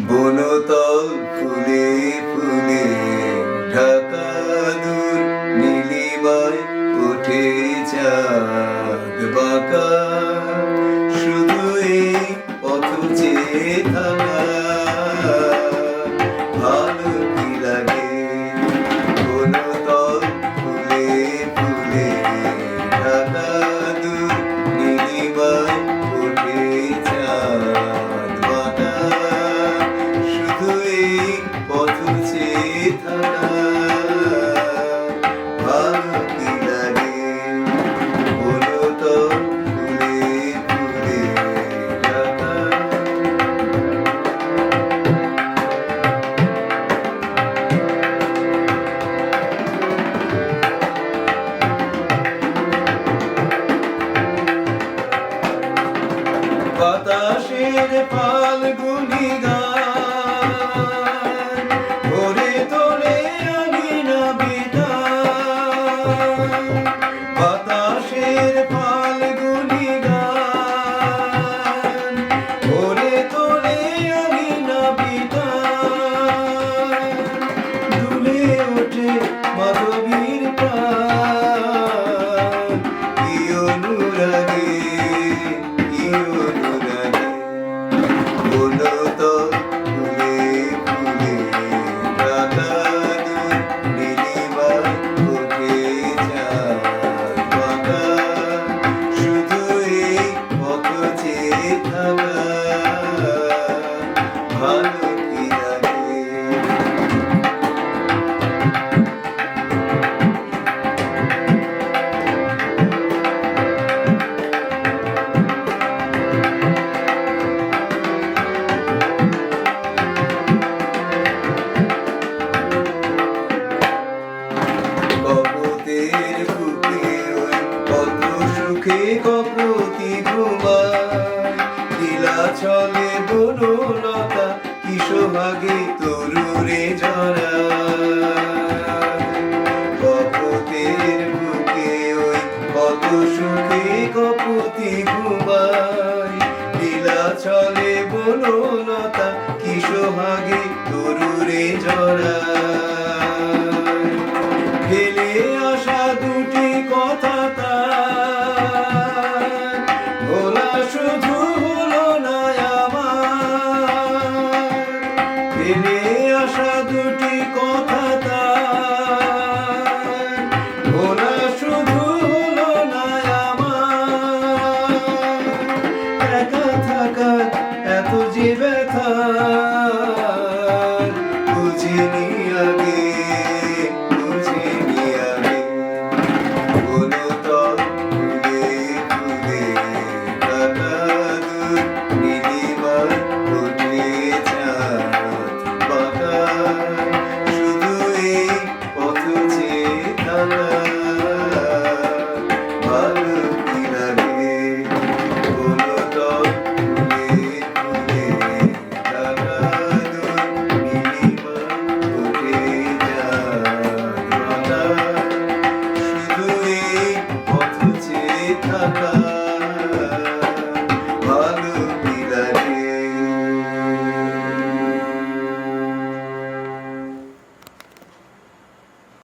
বনতল ফুলে ফুলে ঢাকা দূর নীলিমায় ওঠে চাঁদ বাঁকা শুধু এই পথ চেয়ে থাকা ভালো কি লাগে বনতল ফুলে ফুলে ঢাকা দূর নীলিমায় ওঠে চাঁদ বাঁকা শুধু এই পথ চেয়ে থাকা ভালো কি লাগে বনতল ফুলে ফুলে ঢাকা বাতাসের ফাল্গুনি গান ভরে তোলে আঙিনা বিতান বাতাসের ফাল্গুনি গান ভরে তোলে আঙিনা বিতান দুলে ওঠে মাধবীর প্রাণ কি অনুরাগে কি অনুরাগে বনতল ফুলে ফুলে ঢাকা দূর নীলিমায় ওঠে চাঁদ বাঁকা শুধু এই পথ চেয়ে থাকা ভালো কি লাগে কপতের বুকে ওই কত সুখে কপতি ঘুমায় নীলাচলে বনলতা কি সোহাগে তরুরে জড়ায় কপতের বুকে ওই কত সুখে কপতি ঘুমায় নীলাচলে বনলতা কি সোহাগে তরুরে জড়ায় ফেলে আসা